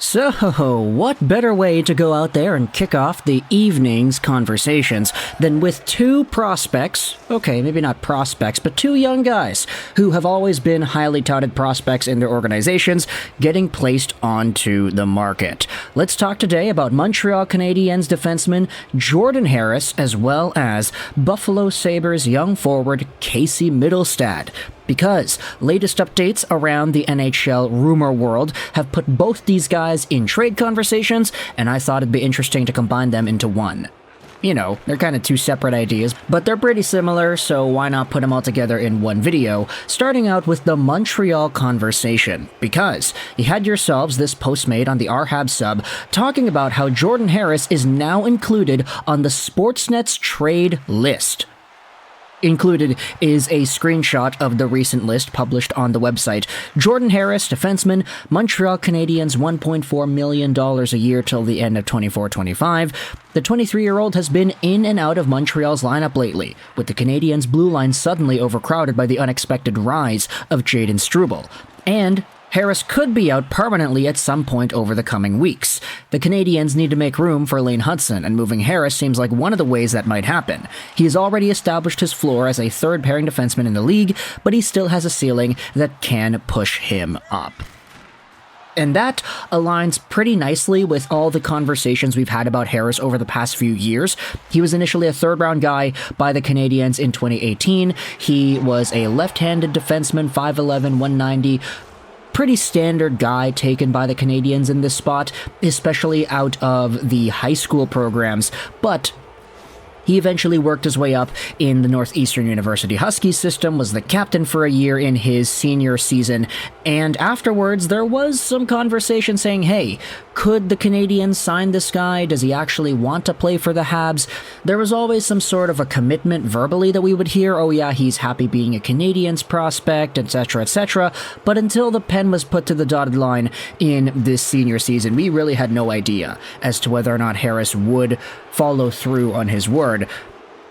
So, what better way to go out there and kick off the evening's conversations than with two prospects, okay, maybe not prospects, but two young guys who have always been highly touted prospects in their organizations getting placed onto the market. Let's talk today about Montreal Canadiens defenseman Jordan Harris as well as Buffalo Sabres young forward Casey Mittelstadt. Because latest updates around the NHL rumor world have put both these guys in trade conversations, and I thought it'd be interesting to combine them into one. You know, they're kind of two separate ideas, but they're pretty similar, so why not put them all together in one video, starting out with the Montreal conversation. Because you had yourselves this post made on the Habs sub talking about how Jordan Harris is now included on the Sportsnet's trade list. Included is a screenshot of the recent list published on the website. Jordan Harris, defenseman, Montreal Canadiens $1.4 million a year till the end of 24-25. The 23-year-old has been in and out of Montreal's lineup lately, with the Canadiens' blue line suddenly overcrowded by the unexpected rise of Jayden Struble. And Harris could be out permanently at some point over the coming weeks. The Canadiens need to make room for Lane Hutson, and moving Harris seems like one of the ways that might happen. He has already established his floor as a third-pairing defenseman in the league, but he still has a ceiling that can push him up. And that aligns pretty nicely with all the conversations we've had about Harris over the past few years. He was initially a third-round guy by the Canadiens in 2018. He was a left-handed defenseman, 5'11", 190, pretty standard guy taken by the Canadiens in this spot, especially out of the high school programs, but he eventually worked his way up in the Northeastern University Huskies system, was the captain for a year in his senior season, and afterwards there was some conversation saying, hey, could the Canadiens sign this guy? Does he actually want to play for the Habs? There was always some sort of a commitment verbally that we would hear, oh yeah, he's happy being a Canadiens prospect, etc., etc., but until the pen was put to the dotted line in this senior season, we really had no idea as to whether or not Harris would follow through on his word.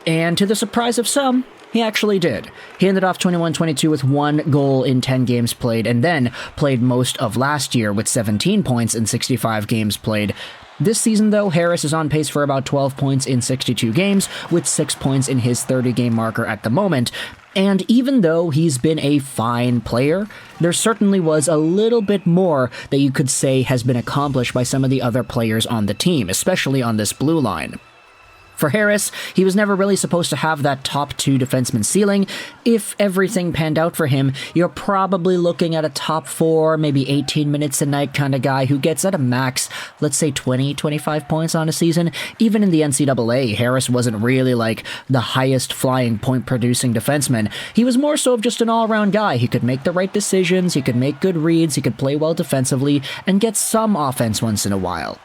And to the surprise of some, he actually did. He ended off 21-22 with 1 goal in 10 games played, and then played most of last year with 17 points in 65 games played. This season, though, Harris is on pace for about 12 points in 62 games, with 6 points in his 30-game marker at the moment. And even though he's been a fine player, there certainly was a little bit more that you could say has been accomplished by some of the other players on the team, especially on this blue line. For Harris, he was never really supposed to have that top 2 defenseman ceiling. If everything panned out for him, you're probably looking at a top 4, maybe 18 minutes a night kind of guy who gets at a max, let's say 20, 25 points on a season. Even in the NCAA, Harris wasn't really like the highest flying point producing defenseman. He was more so of just an all-around guy. He could make the right decisions, he could make good reads, he could play well defensively, and get some offense once in a while.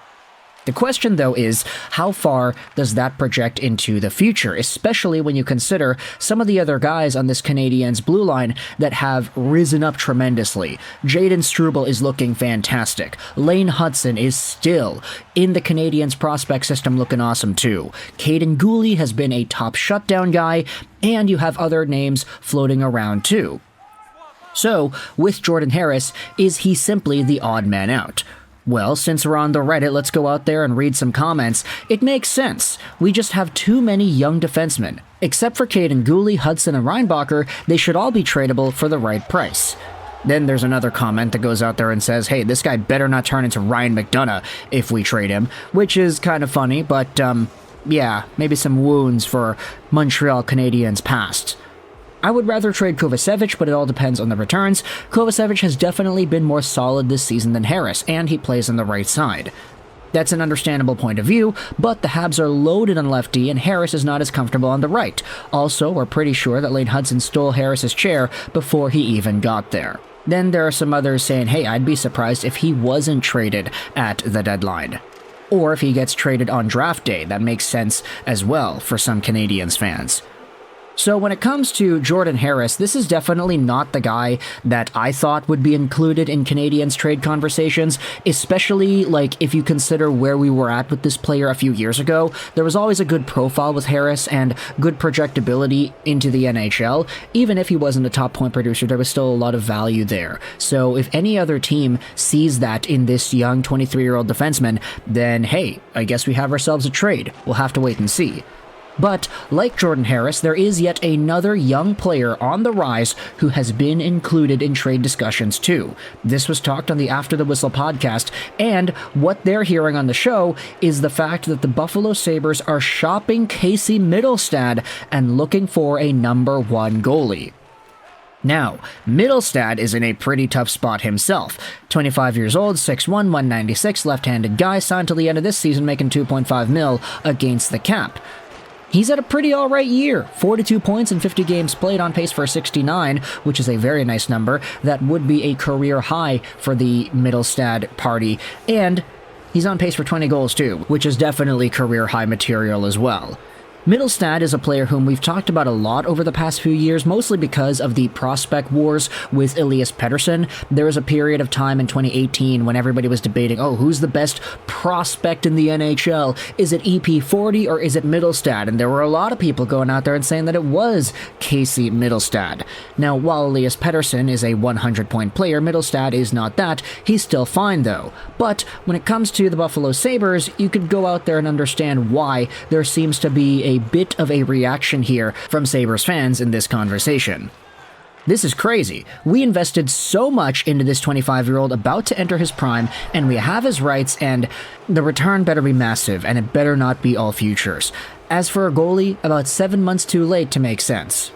The question, though, is how far does that project into the future, especially when you consider some of the other guys on this Canadiens blue line that have risen up tremendously. Jayden Struble is looking fantastic. Lane Hutson is still in the Canadiens prospect system looking awesome too. Caden Gooley has been a top shutdown guy, and you have other names floating around too. So, with Jordan Harris, is he simply the odd man out? Well, since we're on the Reddit, let's go out there and read some comments. It makes sense. We just have too many young defensemen. Except for Caden Gooley, Hudson, and Reinbacher, they should all be tradable for the right price. Then there's another comment that goes out there and says, hey, this guy better not turn into Ryan McDonough if we trade him, which is kind of funny, but yeah, maybe some wounds for Montreal Canadiens past. I would rather trade Kovacevic, but it all depends on the returns. Kovacevic has definitely been more solid this season than Harris, and he plays on the right side. That's an understandable point of view, but the Habs are loaded on lefty, and Harris is not as comfortable on the right. Also, we're pretty sure that Lane Hutson stole Harris's chair before he even got there. Then there are some others saying, hey, I'd be surprised if he wasn't traded at the deadline. Or if he gets traded on draft day. That makes sense as well for some Canadiens fans. So when it comes to Jordan Harris, this is definitely not the guy that I thought would be included in Canadiens trade conversations, especially like if you consider where we were at with this player a few years ago. There was always a good profile with Harris and good projectability into the NHL. Even if he wasn't a top point producer, there was still a lot of value there. So if any other team sees that in this young 23-year-old defenseman, then hey, I guess we have ourselves a trade. We'll have to wait and see. But, like Jordan Harris, there is yet another young player on the rise who has been included in trade discussions too. This was talked on the After the Whistle podcast, and what they're hearing on the show is the fact that the Buffalo Sabres are shopping Casey Mittelstadt and looking for a number 1 goalie. Now, Mittelstadt is in a pretty tough spot himself. 25 years old, 6'1", 196, left-handed guy, signed till the end of this season making $2.5 million against the cap. He's had a pretty alright year. 42 points in 50 games played, on pace for 69, which is a very nice number. That would be a career high for the Mittelstadt party. And he's on pace for 20 goals too, which is definitely career high material as well. Mittelstadt is a player whom we've talked about a lot over the past few years, mostly because of the prospect wars with Elias Pettersson. There was a period of time in 2018 when everybody was debating, who's the best prospect in the NHL? Is it EP40 or is it Mittelstadt? And there were a lot of people going out there and saying that it was Casey Mittelstadt. Now, while Elias Pettersson is a 100-point player, Mittelstadt is not that. He's still fine, though. But when it comes to the Buffalo Sabres, you could go out there and understand why there seems to be a bit of a reaction here from Sabres fans in this conversation. This is crazy. We invested so much into this 25-year-old about to enter his prime, and we have his rights, and the return better be massive, and it better not be all futures. As for a goalie, about 7 months too late to make sense.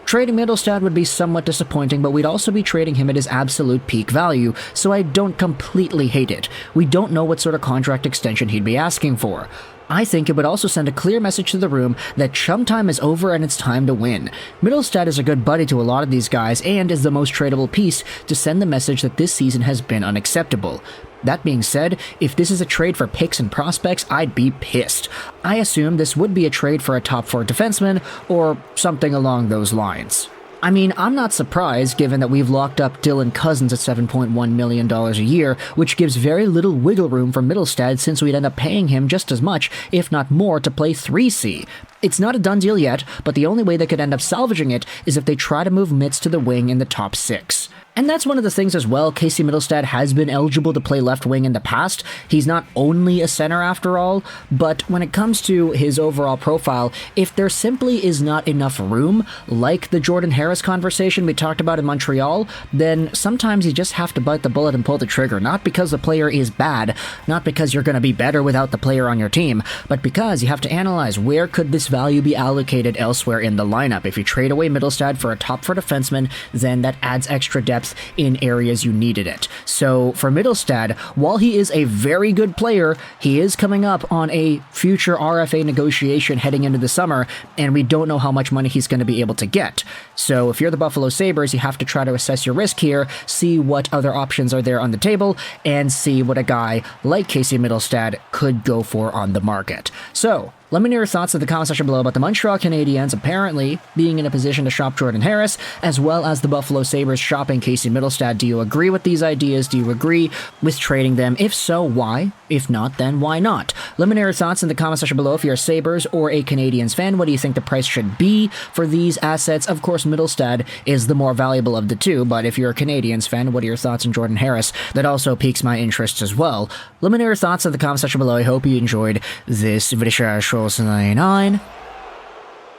Trading Mittelstadt would be somewhat disappointing, but we'd also be trading him at his absolute peak value, so I don't completely hate it. We don't know what sort of contract extension he'd be asking for. I think it would also send a clear message to the room that chum time is over and it's time to win. Mittelstadt is a good buddy to a lot of these guys and is the most tradable piece to send the message that this season has been unacceptable. That being said, if this is a trade for picks and prospects, I'd be pissed. I assume this would be a trade for a top 4 defenseman or something along those lines. I mean, I'm not surprised given that we've locked up Dylan Cousins at $7.1 million a year, which gives very little wiggle room for Mittelstadt since we'd end up paying him just as much, if not more, to play 3C. It's not a done deal yet, but the only way they could end up salvaging it is if they try to move Mitz to the wing in the top 6. And that's one of the things as well. Casey Mittelstadt has been eligible to play left wing in the past. He's not only a center after all, but when it comes to his overall profile, if there simply is not enough room, like the Jordan Harris conversation we talked about in Montreal, then sometimes you just have to bite the bullet and pull the trigger, not because the player is bad, not because you're going to be better without the player on your team, but because you have to analyze where could this value be allocated elsewhere in the lineup. If you trade away Mittelstadt for a top 4 defenseman, then that adds extra depth in areas you needed it. So for Mittelstadt, while he is a very good player, he is coming up on a future RFA negotiation heading into the summer, and we don't know how much money he's going to be able to get. So if you're the Buffalo Sabres, you have to try to assess your risk here, see what other options are there on the table, and see what a guy like Casey Mittelstadt could go for on the market. So let me know your thoughts in the comment section below about the Montreal Canadiens apparently being in a position to shop Jordan Harris, as well as the Buffalo Sabres shopping Casey Mittelstadt. Do you agree with these ideas? Do you agree with trading them? If so, why? If not, then why not? Let me know your thoughts in the comment section below. If you're a Sabres or a Canadiens fan, what do you think the price should be for these assets? Of course, Mittelstadt is the more valuable of the two, but if you're a Canadiens fan, what are your thoughts on Jordan Harris? That also piques my interest as well. Let me know your thoughts in the comment section below. I hope you enjoyed this video. 99,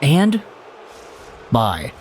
and bye.